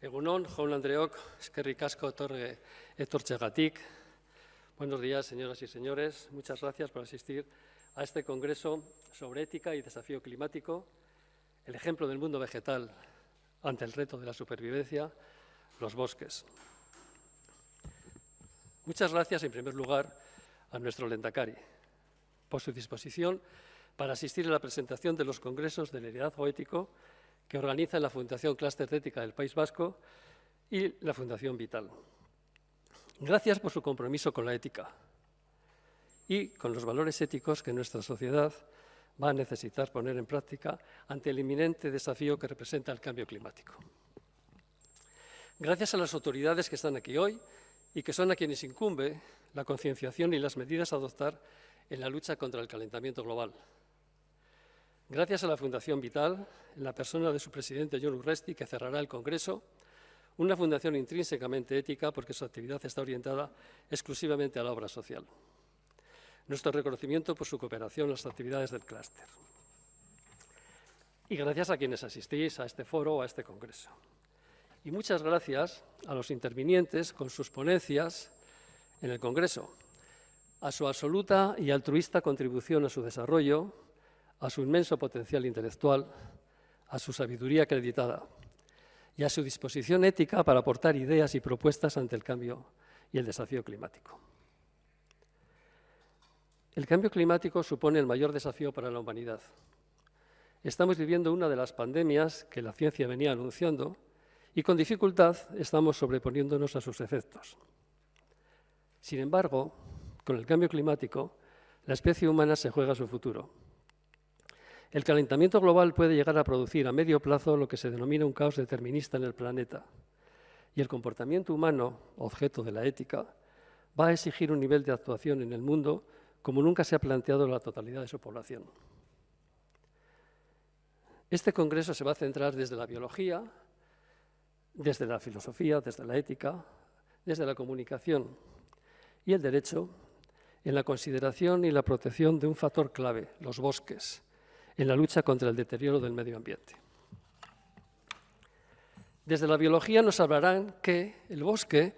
Egunon, Jaun Andreok, eskerrik asko etortzeagatik. Buenos días, señoras y señores. Muchas gracias por asistir a este congreso sobre ética y desafío climático, el ejemplo del mundo vegetal ante el reto de la supervivencia, los bosques. Muchas gracias, en primer lugar, a nuestro Lehendakari por su disposición para asistir a la presentación de los congresos de liderazgo ético que organiza la Fundación Clúster de Ética del País Vasco y la Fundación Vital. Gracias por su compromiso con la ética y con los valores éticos que nuestra sociedad va a necesitar poner en práctica ante el inminente desafío que representa el cambio climático. Gracias a las autoridades que están aquí hoy y que son a quienes incumbe la concienciación y las medidas a adoptar en la lucha contra el calentamiento global. Gracias a la Fundación Vital, en la persona de su presidente Jon Urresti, que cerrará el Congreso, una fundación intrínsecamente ética porque su actividad está orientada exclusivamente a la obra social. Nuestro reconocimiento por su cooperación en las actividades del clúster. Y gracias a quienes asistís a este foro o a este congreso. Y muchas gracias a los intervinientes con sus ponencias en el congreso, a su absoluta y altruista contribución a su desarrollo, a su inmenso potencial intelectual, a su sabiduría acreditada y a su disposición ética para aportar ideas y propuestas ante el cambio y el desafío climático. El cambio climático supone el mayor desafío para la humanidad. Estamos viviendo una de las pandemias que la ciencia venía anunciando y con dificultad estamos sobreponiéndonos a sus efectos. Sin embargo, con el cambio climático, la especie humana se juega su futuro. El calentamiento global puede llegar a producir a medio plazo lo que se denomina un caos determinista en el planeta. Y el comportamiento humano, objeto de la ética, va a exigir un nivel de actuación en el mundo como nunca se ha planteado en la totalidad de su población. Este congreso se va a centrar desde la biología, desde la filosofía, desde la ética, desde la comunicación y el derecho, en la consideración y la protección de un factor clave, los bosques, en la lucha contra el deterioro del medio ambiente. Desde la biología nos hablarán que el bosque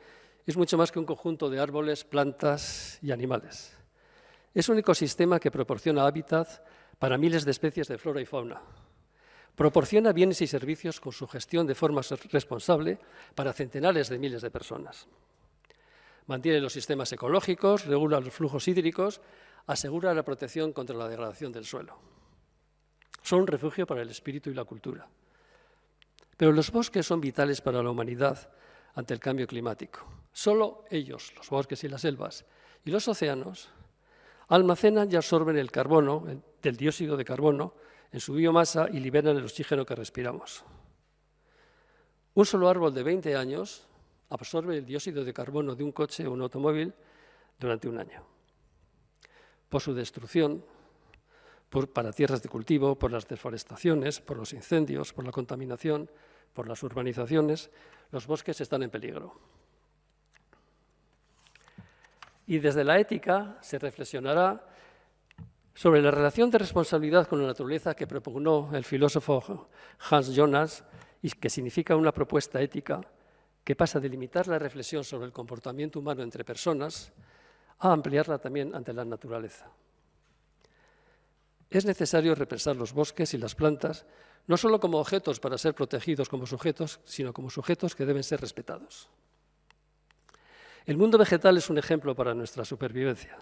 es mucho más que un conjunto de árboles, plantas y animales. Es un ecosistema que proporciona hábitat para miles de especies de flora y fauna. Proporciona bienes y servicios con su gestión de forma responsable para centenares de miles de personas. Mantiene los sistemas ecológicos, regula los flujos hídricos, asegura la protección contra la degradación del suelo. Son un refugio para el espíritu y la cultura. Pero los bosques son vitales para la humanidad ante el cambio climático. Solo ellos, los bosques y las selvas, y los océanos, almacenan y absorben el carbono, del dióxido de carbono, en su biomasa y liberan el oxígeno que respiramos. Un solo árbol de 20 años absorbe el dióxido de carbono de un coche o un automóvil durante un año. Por su destrucción, para tierras de cultivo, por las deforestaciones, por los incendios, por la contaminación, por las urbanizaciones, los bosques están en peligro. Y desde la ética se reflexionará sobre la relación de responsabilidad con la naturaleza que propugnó el filósofo Hans Jonas y que significa una propuesta ética que pasa de limitar la reflexión sobre el comportamiento humano entre personas a ampliarla también ante la naturaleza. Es necesario repensar los bosques y las plantas no solo como objetos para ser protegidos como sujetos, sino como sujetos que deben ser respetados. El mundo vegetal es un ejemplo para nuestra supervivencia.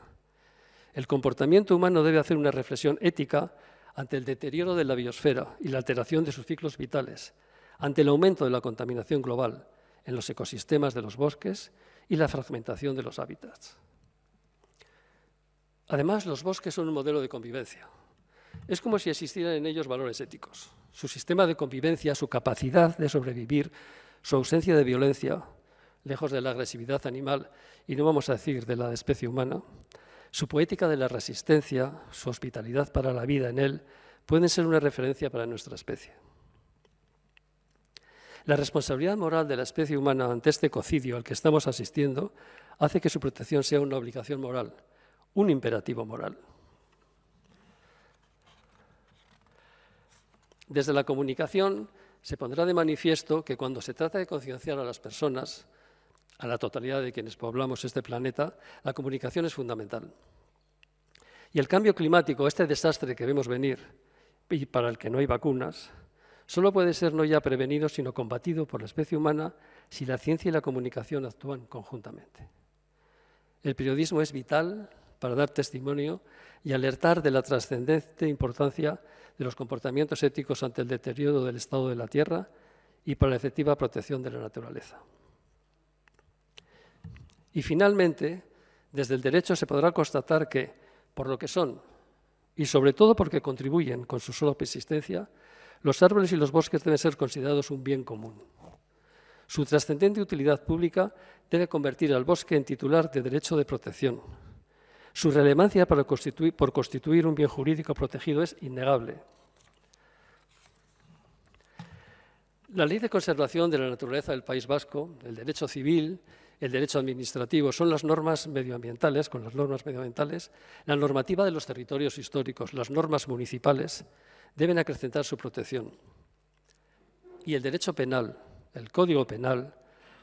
El comportamiento humano debe hacer una reflexión ética ante el deterioro de la biosfera y la alteración de sus ciclos vitales, ante el aumento de la contaminación global en los ecosistemas de los bosques y la fragmentación de los hábitats. Además, los bosques son un modelo de convivencia. Es como si existieran en ellos valores éticos. Su sistema de convivencia, su capacidad de sobrevivir, su ausencia de violencia, lejos de la agresividad animal, y no vamos a decir de la especie humana, su poética de la resistencia, su hospitalidad para la vida en él, pueden ser una referencia para nuestra especie. La responsabilidad moral de la especie humana ante este ecocidio al que estamos asistiendo hace que su protección sea una obligación moral, un imperativo moral. Desde la comunicación se pondrá de manifiesto que cuando se trata de concienciar a las personas, a la totalidad de quienes poblamos este planeta, la comunicación es fundamental. Y el cambio climático, este desastre que vemos venir y para el que no hay vacunas, solo puede ser no ya prevenido, sino combatido por la especie humana si la ciencia y la comunicación actúan conjuntamente. El periodismo es vital para dar testimonio y alertar de la trascendente importancia de los comportamientos éticos ante el deterioro del estado de la Tierra y para la efectiva protección de la naturaleza. Y finalmente, desde el derecho se podrá constatar que, por lo que son, y sobre todo porque contribuyen con su sola persistencia, los árboles y los bosques deben ser considerados un bien común. Su trascendente utilidad pública debe convertir al bosque en titular de derecho de protección. Su relevancia por constituir un bien jurídico protegido es innegable. La Ley de Conservación de la Naturaleza del País Vasco, el derecho civil, el derecho administrativo son las normas medioambientales, con las normas medioambientales, la normativa de los territorios históricos, las normas municipales, deben acrecentar su protección. Y el derecho penal, el Código Penal,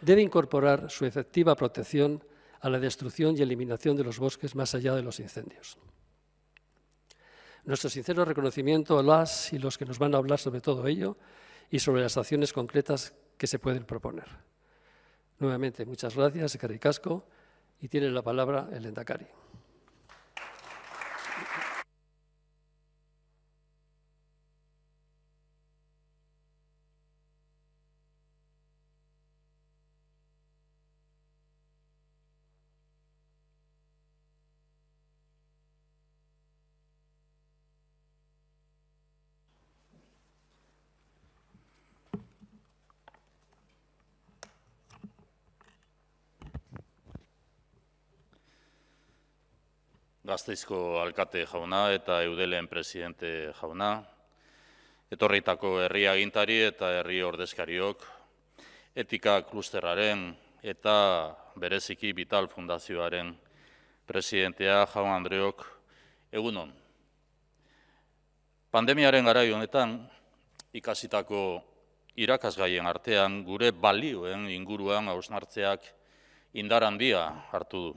debe incorporar su efectiva protección a la destrucción y eliminación de los bosques más allá de los incendios. Nuestro sincero reconocimiento a las y los que nos van a hablar sobre todo ello y sobre las acciones concretas que se pueden proponer. Nuevamente, muchas gracias, eskerrik asko, y tiene la palabra el lehendakari. Gasteizko alkate jauna eta eudelen presidente jauna, etorritako herri agintari eta herri ordezkariok, etika klusterraren eta bereziki Vital Fundazioaren presidentea jaun Andreok, egunon. Pandemiaren garai honetan, ikasitako irakasgaien artean gure balioen inguruan hausnartzeak indar handia hartu du.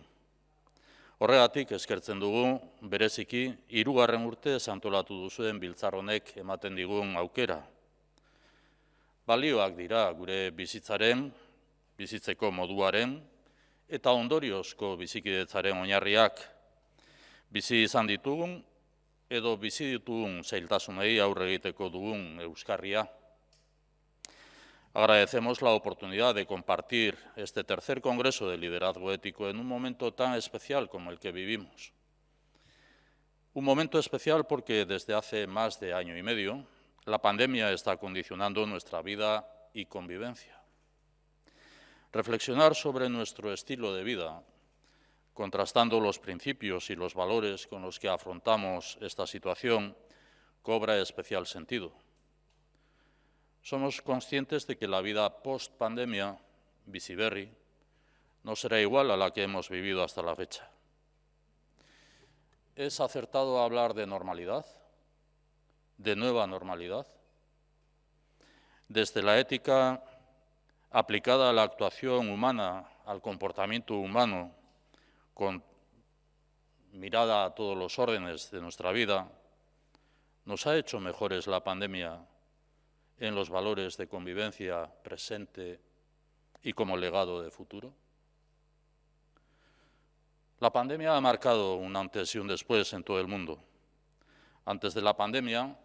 Horregatik eskertzen dugu, bereziki, 3. urtez antolatu duzuen biltzar honek ematen digun aukera. Balioak dira gure bizitzaren, bizitzeko moduaren, eta ondoriozko bizikidetzaren oinarriak, bizi izan ditugun, edo bizi ditugun zailtasunei aurre egiteko dugun euskarria. Agradecemos la oportunidad de compartir este tercer Congreso de Liderazgo Ético en un momento tan especial como el que vivimos. Un momento especial porque desde hace más de año y medio la pandemia está condicionando nuestra vida y convivencia. Reflexionar sobre nuestro estilo de vida, contrastando los principios y los valores con los que afrontamos esta situación, cobra especial sentido. Somos conscientes de que la vida post-pandemia, bizi berri, no será igual a la que hemos vivido hasta la fecha. ¿Es acertado hablar de normalidad? ¿De nueva normalidad? Desde la ética aplicada a la actuación humana, al comportamiento humano, con mirada a todos los órdenes de nuestra vida, ¿nos ha hecho mejores la pandemia en los valores de convivencia presente y como legado de futuro? La pandemia ha marcado un antes y un después en todo el mundo. Antes de la pandemia,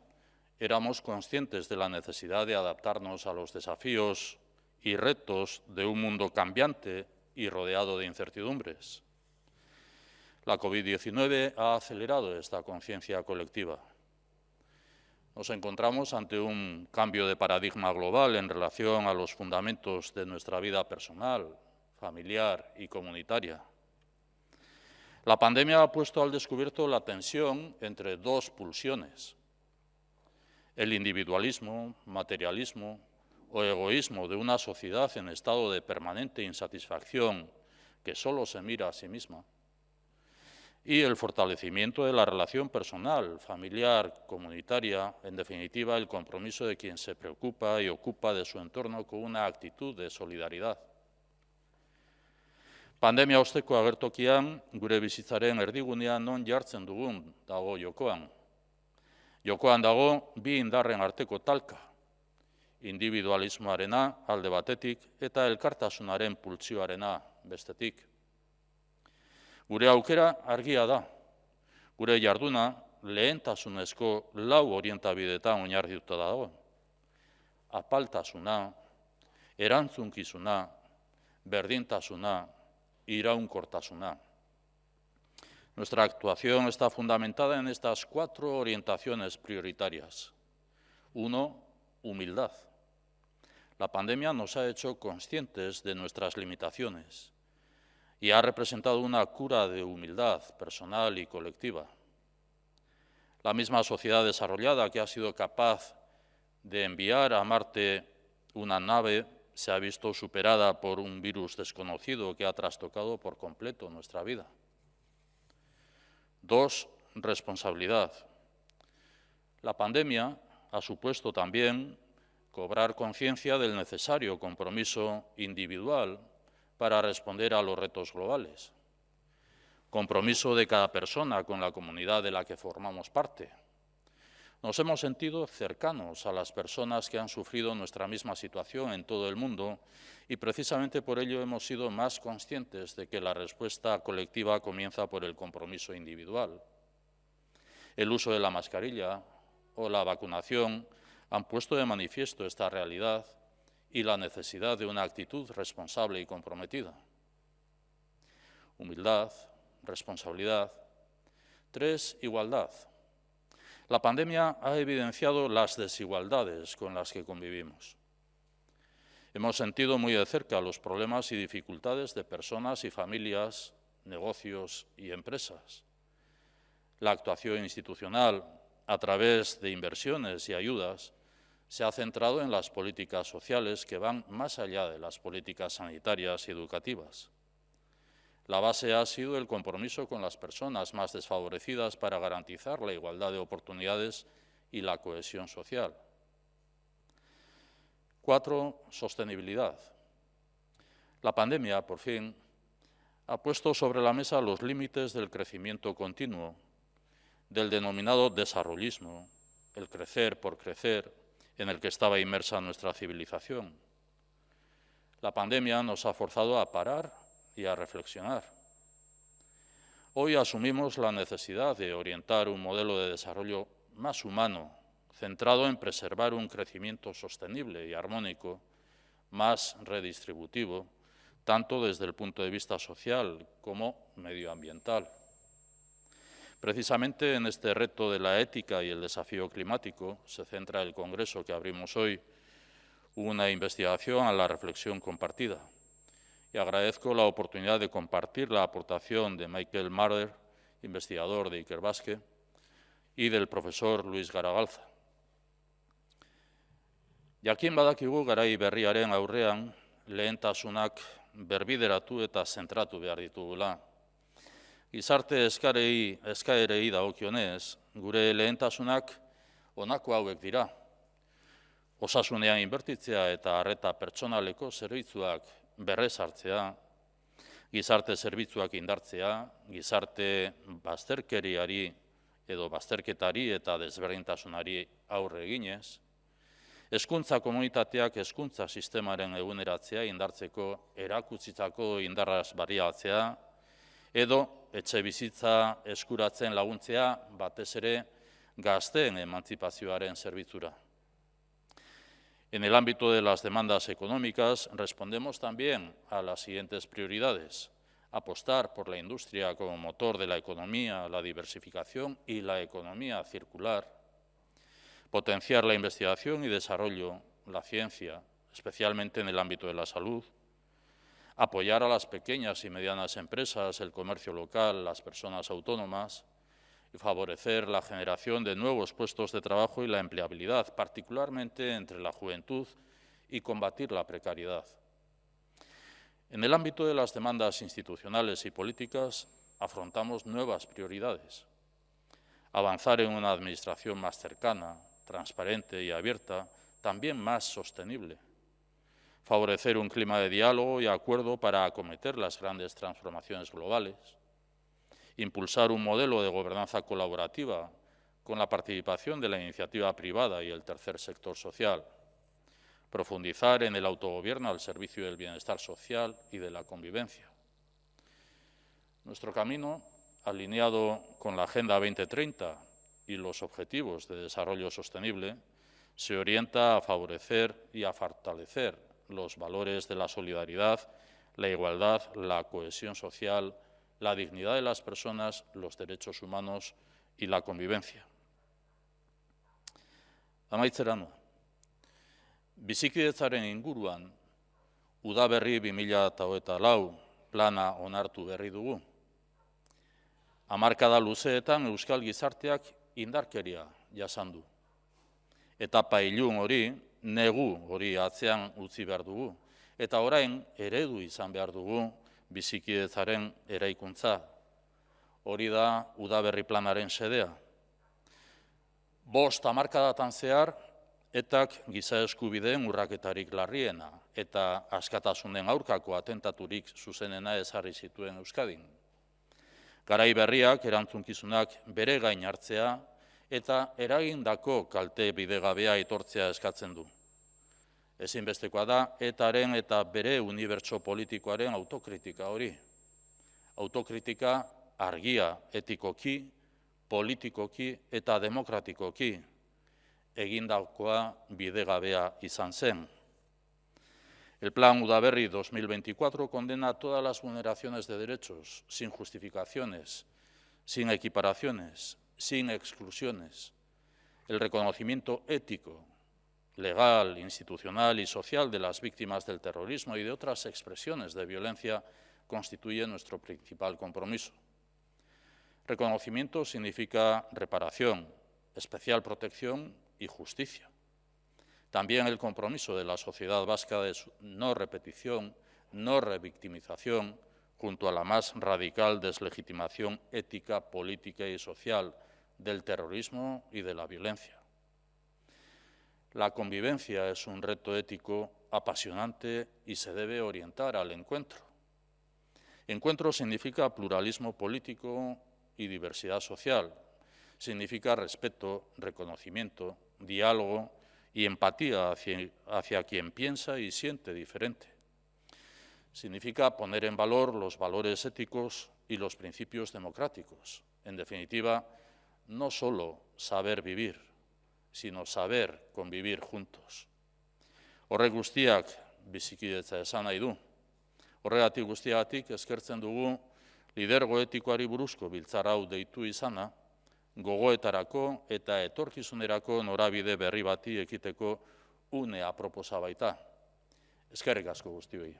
éramos conscientes de la necesidad de adaptarnos a los desafíos y retos de un mundo cambiante y rodeado de incertidumbres. La COVID-19 ha acelerado esta conciencia colectiva. Nos encontramos ante un cambio de paradigma global en relación a los fundamentos de nuestra vida personal, familiar y comunitaria. La pandemia ha puesto al descubierto la tensión entre dos pulsiones: el individualismo, materialismo o egoísmo de una sociedad en estado de permanente insatisfacción que solo se mira a sí misma, y el fortalecimiento de la relación personal, familiar, comunitaria, en definitiva, el compromiso de quien se preocupa y ocupa de su entorno con una actitud de solidaridad. Pandemia osteko agertokian, gure bizitzaren erdigunean non jartzen dugun dago jokoan. Jokoan dago bi indarren arteko talka, individualismoarena alde batetik eta elkartasunaren pultsioarena bestetik. Gure aukera argia da. Gure jarduna lehentasunezko lau orientabideetan oinarrituta dago. Apaltasuna, erantzunkizuna, berdintasuna, iraunkortasuna. Nuestra actuación está fundamentada en estas 4 orientaciones prioritarias. 1, humildad. La pandemia nos ha hecho conscientes de nuestras limitaciones y ha representado una cura de humildad personal y colectiva. La misma sociedad desarrollada que ha sido capaz de enviar a Marte una nave se ha visto superada por un virus desconocido que ha trastocado por completo nuestra vida. 2, responsabilidad. La pandemia ha supuesto también cobrar conciencia del necesario compromiso individual para responder a los retos globales. Compromiso de cada persona con la comunidad de la que formamos parte. Nos hemos sentido cercanos a las personas que han sufrido nuestra misma situación en todo el mundo y precisamente por ello hemos sido más conscientes de que la respuesta colectiva comienza por el compromiso individual. El uso de la mascarilla o la vacunación han puesto de manifiesto esta realidad y la necesidad de una actitud responsable y comprometida. Humildad, responsabilidad. 3, igualdad. La pandemia ha evidenciado las desigualdades con las que convivimos. Hemos sentido muy de cerca los problemas y dificultades de personas y familias, negocios y empresas. La actuación institucional, a través de inversiones y ayudas, se ha centrado en las políticas sociales que van más allá de las políticas sanitarias y educativas. La base ha sido el compromiso con las personas más desfavorecidas para garantizar la igualdad de oportunidades y la cohesión social. 4, sostenibilidad. La pandemia, por fin, ha puesto sobre la mesa los límites del crecimiento continuo, del denominado desarrollismo, el crecer por crecer, en el que estaba inmersa nuestra civilización. La pandemia nos ha forzado a parar y a reflexionar. Hoy asumimos la necesidad de orientar un modelo de desarrollo más humano, centrado en preservar un crecimiento sostenible y armónico, más redistributivo, tanto desde el punto de vista social como medioambiental. Precisamente en este reto de la ética y el desafío climático se centra el Congreso que abrimos hoy, una investigación a la reflexión compartida. Y agradezco la oportunidad de compartir la aportación de Michael Marder, investigador de Ikerbasque, y del profesor Luis Garagalza. Jakin badakigu garai berriaren aurrean lehentasunak berbideratu eta zentratu behar ditugula. Gizarte eskaerei dagokionez, gure lehentasunak honako hauek dira. Osasunean inbertitzea eta arreta pertsonaleko zerbitzuak berrezartzea, gizarte zerbitzuak indartzea, gizarte bazterkeriari edo bazterketari eta desberdintasunari aurre eginez, hezkuntza komunitateak hezkuntza sistemaren eguneratzea indartzeko erakutsitako indarraz baliatzea, edo etxebizitza eskuratzen laguntzea batez ere gazteen emantzipazioaren zerbitzura. En el ámbito de las demandas económicas, respondemos también a las siguientes prioridades. Apostar por la industria como motor de la economía, la diversificación y la economía circular. Potenciar la investigación y desarrollo, la ciencia, especialmente en el ámbito de la salud. Apoyar a las pequeñas y medianas empresas, el comercio local, las personas autónomas. Y favorecer la generación de nuevos puestos de trabajo y la empleabilidad, particularmente entre la juventud, y combatir la precariedad. En el ámbito de las demandas institucionales y políticas, afrontamos nuevas prioridades. Avanzar en una administración más cercana, transparente y abierta, también más sostenible. Favorecer un clima de diálogo y acuerdo para acometer las grandes transformaciones globales. Impulsar un modelo de gobernanza colaborativa con la participación de la iniciativa privada y el tercer sector social. Profundizar en el autogobierno al servicio del bienestar social y de la convivencia. Nuestro camino, alineado con la Agenda 2030 y los Objetivos de Desarrollo Sostenible, se orienta a favorecer y a fortalecer los valores de la solidaridad, la igualdad, la cohesión social, la dignidad de las personas, los derechos humanos y la convivencia. Amaitzera noa. Bizikidetzaren inguruan, Udaberri 2024 plana onartu berri dugu. Hamarkada luzeetan euskal gizarteak indarkeria jasan du. Etapa ilun hori, negu hori atzean utzi behar dugu. Eta orain eredu izan behar dugu bizikidetzaren eraikuntza. Hori da Udaberri planaren xedea. 5 hamarkadatan zehar, etak giza eskubideen urraketarik larriena eta askatasunen aurkako atentaturik zuzenena ezarri zituen Euskadin. Garai berriak erantzunkizunak bere gain hartzea eta eragindako kalte bidegabea aitortzea eskatzen du. Ezinbestekoa da etaren eta bere unibertso politikoaren autokritika hori. Autokritika argia etikoki, politikoki eta demokratikoki egindakoa bidegabea izan zen. El Plan Udaberri 2024 condena todas las vulneraciones de derechos, sin justificaciones, sin equiparaciones, sin exclusiones. El reconocimiento ético, legal, institucional y social de las víctimas del terrorismo y de otras expresiones de violencia constituye nuestro principal compromiso. Reconocimiento significa reparación, especial protección y justicia. También el compromiso de la sociedad vasca de no repetición, no revictimización, junto a la más radical deslegitimación ética, política y social del terrorismo y de la violencia. La convivencia es un reto ético apasionante y se debe orientar al encuentro. Encuentro significa pluralismo político y diversidad social. Significa respeto, reconocimiento, diálogo y empatía hacia quien piensa y siente diferente. Significa poner en valor los valores éticos y los principios democráticos. En definitiva, no solo saber vivir, sino saber convivir juntos. Horrek guztiak bizikidetza esan nahi du. Horregatik guztiagatik eskertzen dugu lidergo etikoari buruzko biltzar hau deitu izana, gogoetarako eta etorkizunerako norabide berri bati ekiteko une aproposa baita. Eskerrik asko guztioi.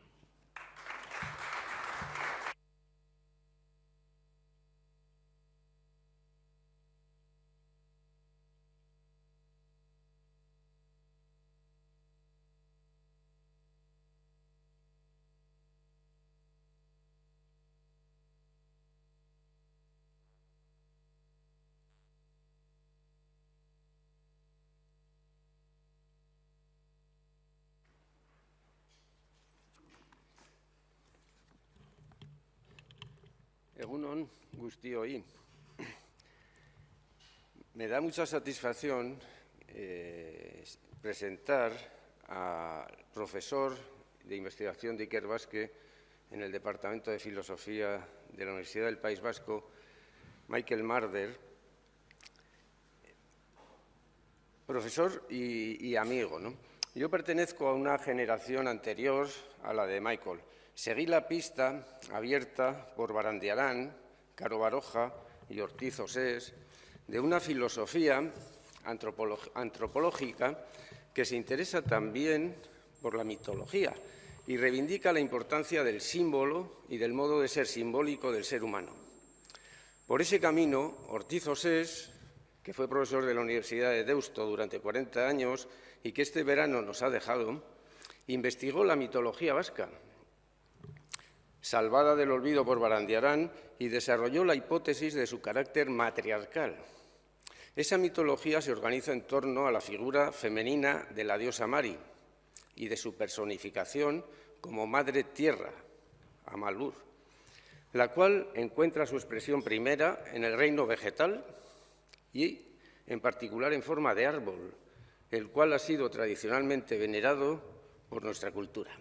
Egunon guztioi. Me da mucha satisfacción presentar al profesor de investigación de Iker Basque en el Departamento de Filosofía de la Universidad del País Vasco, Michael Marder, profesor y amigo, ¿no? Yo pertenezco a una generación anterior a la de Michael. Seguí la pista abierta por Barandiarán, Caro Baroja y Ortiz Osés de una filosofía antropológica que se interesa también por la mitología y reivindica la importancia del símbolo y del modo de ser simbólico del ser humano. Por ese camino, Ortiz Osés, que fue profesor de la Universidad de Deusto durante 40 años y que este verano nos ha dejado, investigó la mitología vasca. salvada del olvido por Barandiarán, y desarrolló la hipótesis de su carácter matriarcal. Esa mitología se organiza en torno a la figura femenina de la diosa Mari y de su personificación como Madre Tierra, Amalur, la cual encuentra su expresión primera en el reino vegetal y, en particular, en forma de árbol, el cual ha sido tradicionalmente venerado por nuestra cultura.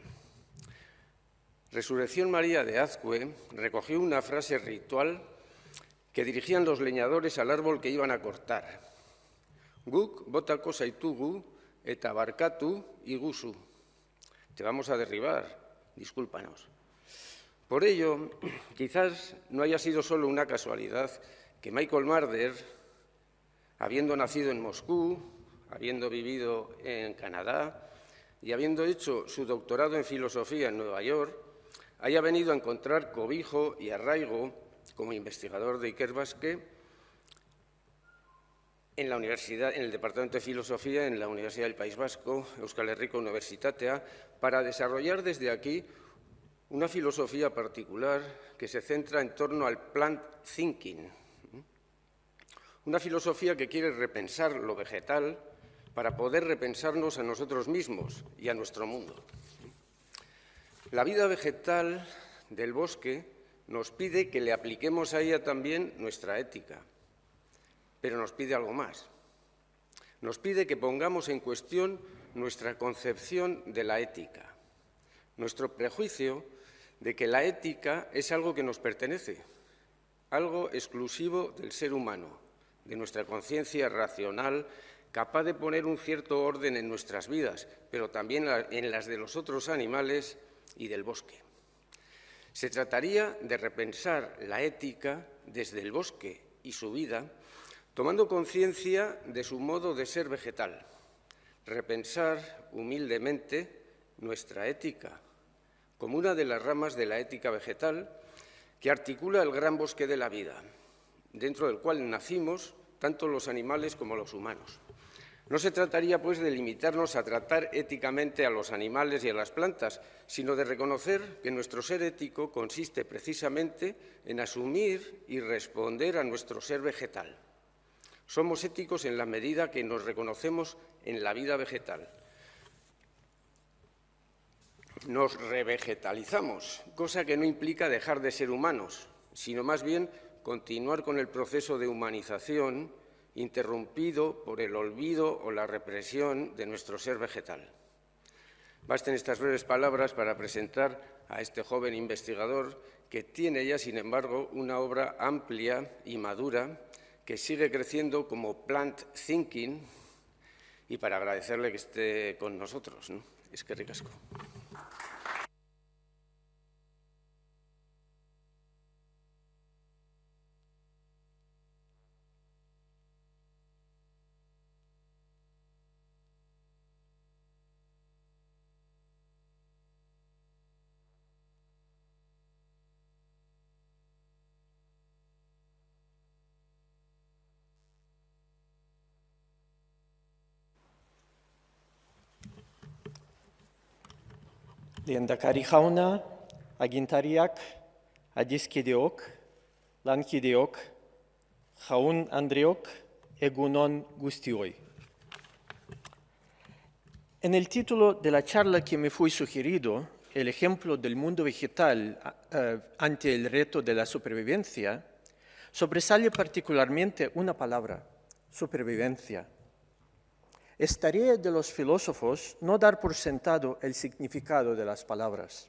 Resurrección María de Azcue recogió una frase ritual que dirigían los leñadores al árbol que iban a cortar. Guk botako zaitugu eta barkatu iguzu. Te vamos a derribar, discúlpanos. Por ello, quizás no haya sido solo una casualidad que Michael Marder, habiendo nacido en Moscú, habiendo vivido en Canadá y habiendo hecho su doctorado en filosofía en Nueva York, haya venido a encontrar cobijo y arraigo como investigador de Ikerbasque en la universidad, en el Departamento de Filosofía en la Universidad del País Vasco, Euskal Herriko Unibertsitatea, para desarrollar desde aquí una filosofía particular que se centra en torno al plant thinking, una filosofía que quiere repensar lo vegetal para poder repensarnos a nosotros mismos y a nuestro mundo. La vida vegetal del bosque nos pide que le apliquemos a ella también nuestra ética, pero nos pide algo más. Nos pide que pongamos en cuestión nuestra concepción de la ética, nuestro prejuicio de que la ética es algo que nos pertenece, algo exclusivo del ser humano, de nuestra conciencia racional, capaz de poner un cierto orden en nuestras vidas, pero también en las de los otros animales y del bosque. Se trataría de repensar la ética desde el bosque y su vida, tomando conciencia de su modo de ser vegetal, repensar humildemente nuestra ética, como una de las ramas de la ética vegetal que articula el gran bosque de la vida, dentro del cual nacimos tanto los animales como los humanos. No se trataría, pues, de limitarnos a tratar éticamente a los animales y a las plantas, sino de reconocer que nuestro ser ético consiste precisamente en asumir y responder a nuestro ser vegetal. Somos éticos en la medida que nos reconocemos en la vida vegetal. Nos revegetalizamos, cosa que no implica dejar de ser humanos, sino más bien continuar con el proceso de humanización interrumpido por el olvido o la represión de nuestro ser vegetal. Basten estas breves palabras para presentar a este joven investigador que tiene ya, sin embargo, una obra amplia y madura que sigue creciendo como plant thinking, y para agradecerle que esté con nosotros, ¿no? Eskerrik asko. Lehendakari jauna, agintariak, adiskideok, lankideok, jaun andreok, egunon guztioi. En el título de la charla que me fue sugerido, el ejemplo del mundo vegetal ante el reto de la supervivencia, sobresale particularmente una palabra, supervivencia. Es tarea de los filósofos no dar por sentado el significado de las palabras.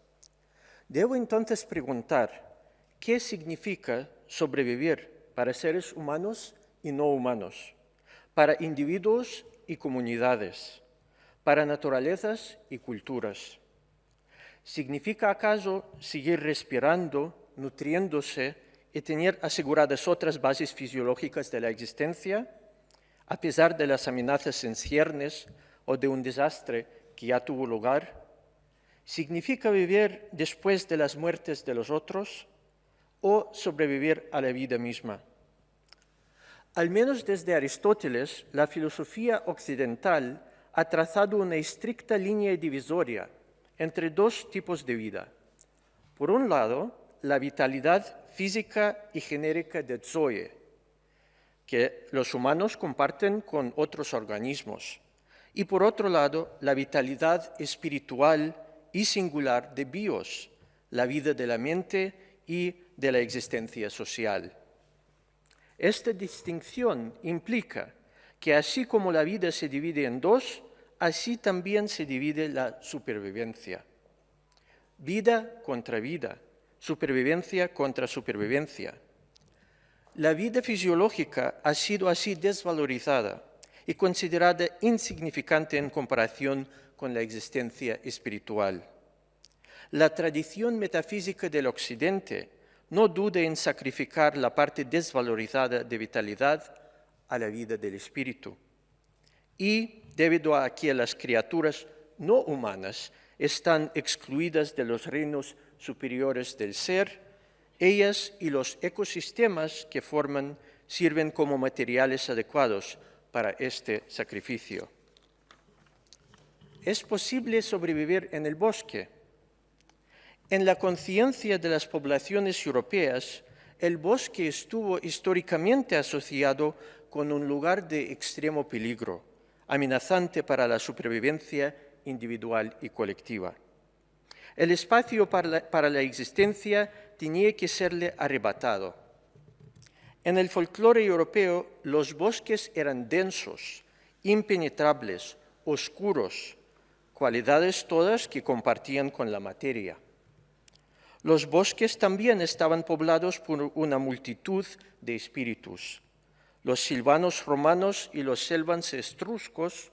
Debo entonces preguntar, ¿qué significa sobrevivir para seres humanos y no humanos, para individuos y comunidades, para naturalezas y culturas? ¿Significa acaso seguir respirando, nutriéndose y tener aseguradas otras bases fisiológicas de la existencia, a pesar de las amenazas en ciernes o de un desastre que ya tuvo lugar? ¿Significa vivir después de las muertes de los otros o sobrevivir a la vida misma? Al menos desde Aristóteles, la filosofía occidental ha trazado una estricta línea divisoria entre dos tipos de vida. Por un lado, la vitalidad física y genérica de Zoe, que los humanos comparten con otros organismos. Y por otro lado, la vitalidad espiritual y singular de Bios, la vida de la mente y de la existencia social. Esta distinción implica que así como la vida se divide en dos, así también se divide la supervivencia. Vida contra vida, supervivencia contra supervivencia. La vida fisiológica ha sido así desvalorizada y considerada insignificante en comparación con la existencia espiritual. La tradición metafísica del Occidente no duda en sacrificar la parte desvalorizada de vitalidad a la vida del espíritu. Y debido a que las criaturas no humanas están excluidas de los reinos superiores del ser, ellas y los ecosistemas que forman sirven como materiales adecuados para este sacrificio. ¿Es posible sobrevivir en el bosque? En la conciencia de las poblaciones europeas, el bosque estuvo históricamente asociado con un lugar de extremo peligro, amenazante para la supervivencia individual y colectiva. El espacio para la existencia tenía que serle arrebatado. En el folclore europeo, los bosques eran densos, impenetrables, oscuros, cualidades todas que compartían con la materia. Los bosques también estaban poblados por una multitud de espíritus. Los silvanos romanos y los selvans etruscos,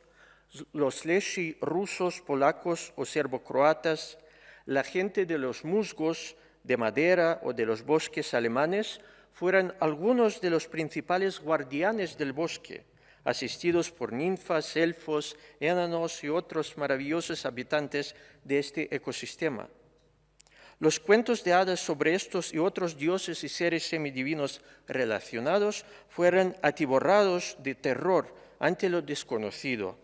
los leschi rusos, polacos o serbocroatas, la gente de los musgos de madera o de los bosques alemanes fueron algunos de los principales guardianes del bosque, asistidos por ninfas, elfos, enanos y otros maravillosos habitantes de este ecosistema. Los cuentos de hadas sobre estos y otros dioses y seres semidivinos relacionados fueron atiborrados de terror ante lo desconocido,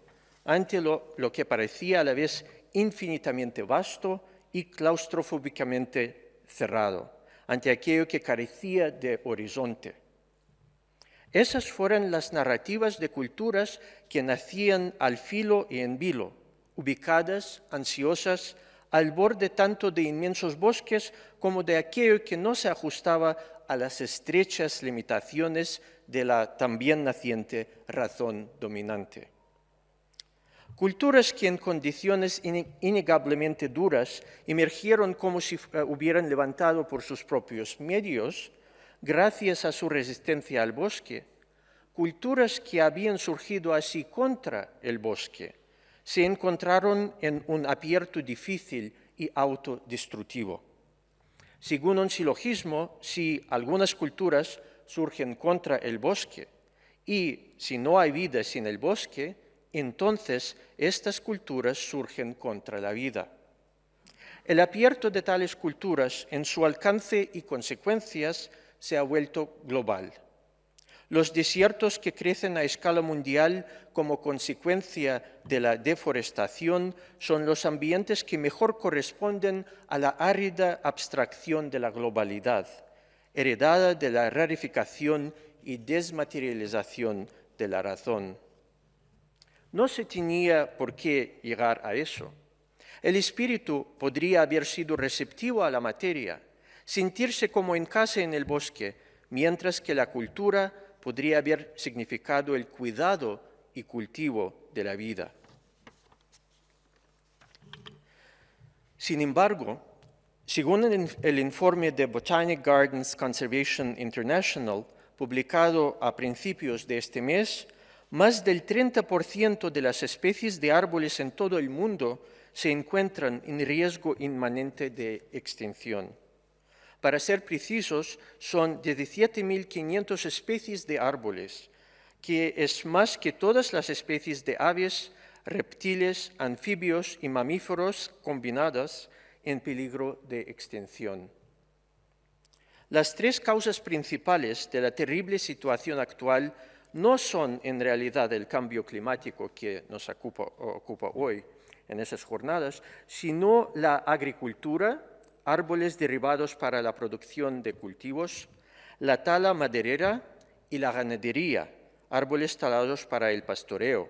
ante lo que parecía a la vez infinitamente vasto y claustrofóbicamente cerrado, ante aquello que carecía de horizonte. Esas fueron las narrativas de culturas que nacían al filo y en vilo, ubicadas, ansiosas, al borde tanto de inmensos bosques como de aquello que no se ajustaba a las estrechas limitaciones de la también naciente razón dominante. Culturas que en condiciones innegablemente duras emergieron como si hubieran levantado por sus propios medios, gracias a su resistencia al bosque, culturas que habían surgido así contra el bosque, se encontraron en un abierto difícil y autodestructivo. Según un silogismo, si algunas culturas surgen contra el bosque y si no hay vida sin el bosque, entonces estas culturas surgen contra la vida. El abierto de tales culturas en su alcance y consecuencias se ha vuelto global. Los desiertos que crecen a escala mundial como consecuencia de la deforestación son los ambientes que mejor corresponden a la árida abstracción de la globalidad, heredada de la rarificación y desmaterialización de la razón. No se tenía por qué llegar a eso. El espíritu podría haber sido receptivo a la materia, sentirse como en casa en el bosque, mientras que la cultura podría haber significado el cuidado y cultivo de la vida. Sin embargo, según el informe de Botanic Gardens Conservation International, publicado a principios de este mes, más del 30% de las especies de árboles en todo el mundo se encuentran en riesgo inmanente de extinción. Para ser precisos, son 17.500 especies de árboles, que es más que todas las especies de aves, reptiles, anfibios y mamíferos combinadas en peligro de extinción. Las tres causas principales de la terrible situación actual no son en realidad el cambio climático que nos ocupa hoy en esas jornadas, sino la agricultura, árboles derribados para la producción de cultivos, la tala maderera y la ganadería, árboles talados para el pastoreo.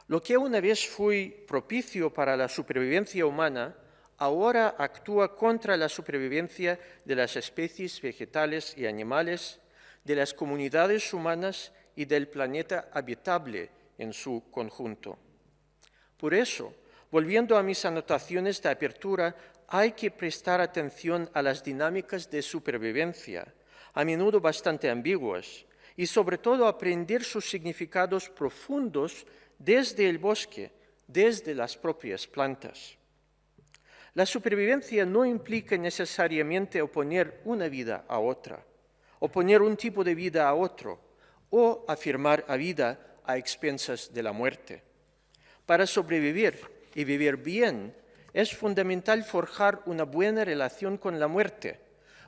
Lo que una vez fue propicio para la supervivencia humana, ahora actúa contra la supervivencia de las especies vegetales y animales, de las comunidades humanas y del planeta habitable en su conjunto. Por eso, volviendo a mis anotaciones de apertura, hay que prestar atención a las dinámicas de supervivencia, a menudo bastante ambiguas, y sobre todo aprender sus significados profundos desde el bosque, desde las propias plantas. La supervivencia no implica necesariamente oponer una vida a otra, oponer un tipo de vida a otro, o afirmar a vida a expensas de la muerte. Para sobrevivir y vivir bien, es fundamental forjar una buena relación con la muerte,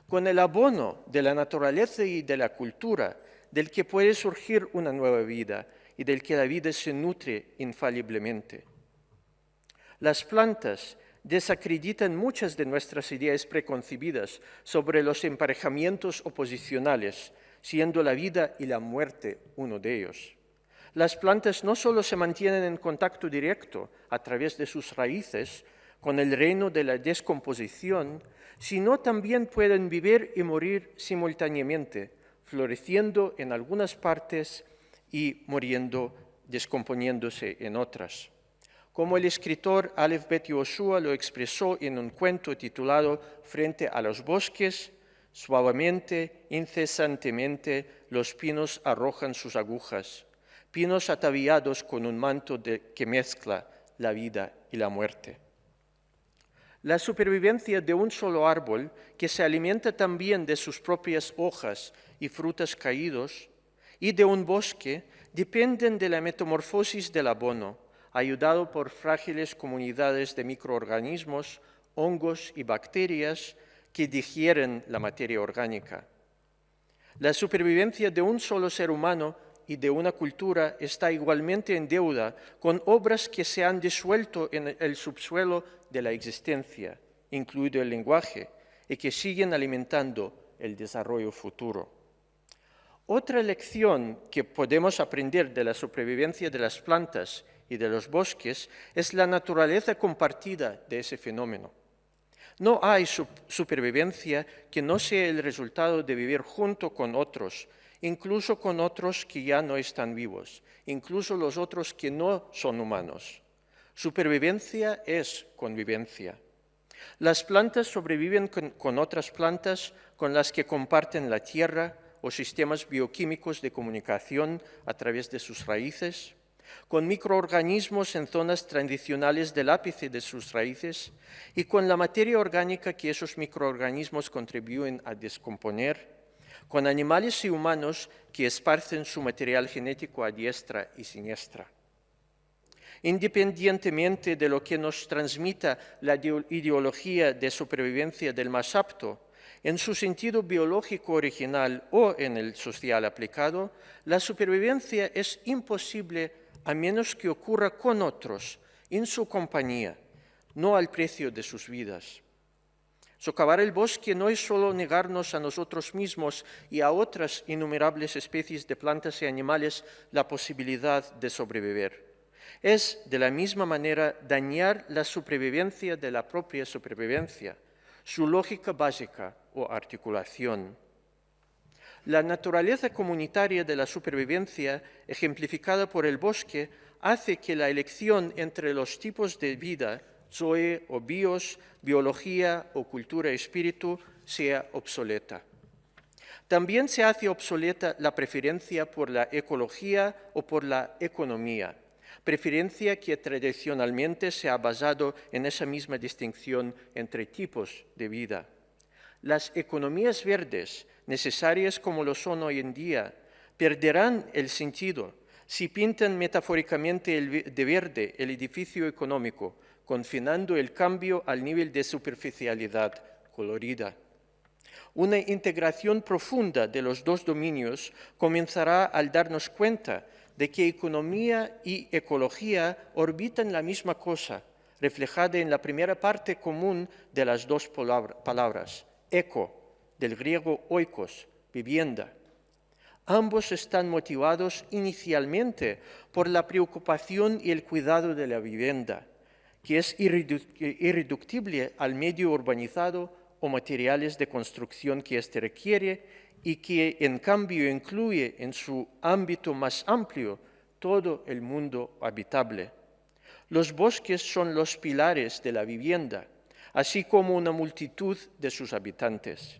con el abono de la naturaleza y de la cultura, del que puede surgir una nueva vida y del que la vida se nutre infaliblemente. Las plantas desacreditan muchas de nuestras ideas preconcebidas sobre los emparejamientos oposicionales, siendo la vida y la muerte uno de ellos. Las plantas no solo se mantienen en contacto directo a través de sus raíces con el reino de la descomposición, sino también pueden vivir y morir simultáneamente, floreciendo en algunas partes y muriendo, descomponiéndose en otras. Como el escritor Aleph Bet Yehoshua lo expresó en un cuento titulado Frente a los bosques, suavemente, incesantemente, los pinos arrojan sus agujas, pinos ataviados con un manto que mezcla la vida y la muerte. La supervivencia de un solo árbol, que se alimenta también de sus propias hojas y frutas caídos, y de un bosque, dependen de la metamorfosis del abono, ayudado por frágiles comunidades de microorganismos, hongos y bacterias que digieren la materia orgánica. La supervivencia de un solo ser humano y de una cultura está igualmente en deuda con obras que se han disuelto en el subsuelo de la existencia, incluido el lenguaje, y que siguen alimentando el desarrollo futuro. Otra lección que podemos aprender de la supervivencia de las plantas y de los bosques es la naturaleza compartida de ese fenómeno. No hay supervivencia que no sea el resultado de vivir junto con otros, incluso con otros que ya no están vivos, incluso los otros que no son humanos. Supervivencia es convivencia. Las plantas sobreviven con otras plantas con las que comparten la tierra o sistemas bioquímicos de comunicación a través de sus raíces, con microorganismos en zonas transicionales del ápice de sus raíces y con la materia orgánica que esos microorganismos contribuyen a descomponer, con animales y humanos que esparcen su material genético a diestra y siniestra. Independientemente de lo que nos transmita la ideología de supervivencia del más apto, en su sentido biológico original o en el social aplicado, la supervivencia es imposible a menos que ocurra con otros, en su compañía, no al precio de sus vidas. Socavar el bosque no es solo negarnos a nosotros mismos y a otras innumerables especies de plantas y animales la posibilidad de sobrevivir. Es, de la misma manera, dañar la supervivencia de la propia supervivencia, su lógica básica o articulación. La naturaleza comunitaria de la supervivencia, ejemplificada por el bosque, hace que la elección entre los tipos de vida, zoe o bios, biología o cultura-espíritu, sea obsoleta. También se hace obsoleta la preferencia por la ecología o por la economía, preferencia que tradicionalmente se ha basado en esa misma distinción entre tipos de vida. Las economías verdes, necesarias como lo son hoy en día, perderán el sentido si pintan metafóricamente de verde el edificio económico, confinando el cambio al nivel de superficialidad colorida. Una integración profunda de los dos dominios comenzará al darnos cuenta de que economía y ecología orbitan la misma cosa, reflejada en la primera parte común de las dos palabras, eco, del griego oikos, vivienda. Ambos están motivados inicialmente por la preocupación y el cuidado de la vivienda, que es irreductible al medio urbanizado o materiales de construcción que éste requiere y que en cambio incluye en su ámbito más amplio todo el mundo habitable. Los bosques son los pilares de la vivienda, así como una multitud de sus habitantes.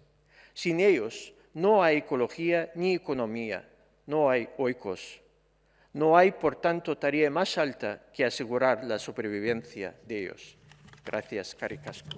Sin ellos no hay ecología ni economía, no hay oikos. No hay, por tanto, tarea más alta que asegurar la supervivencia de ellos. Gracias, Cari Casco.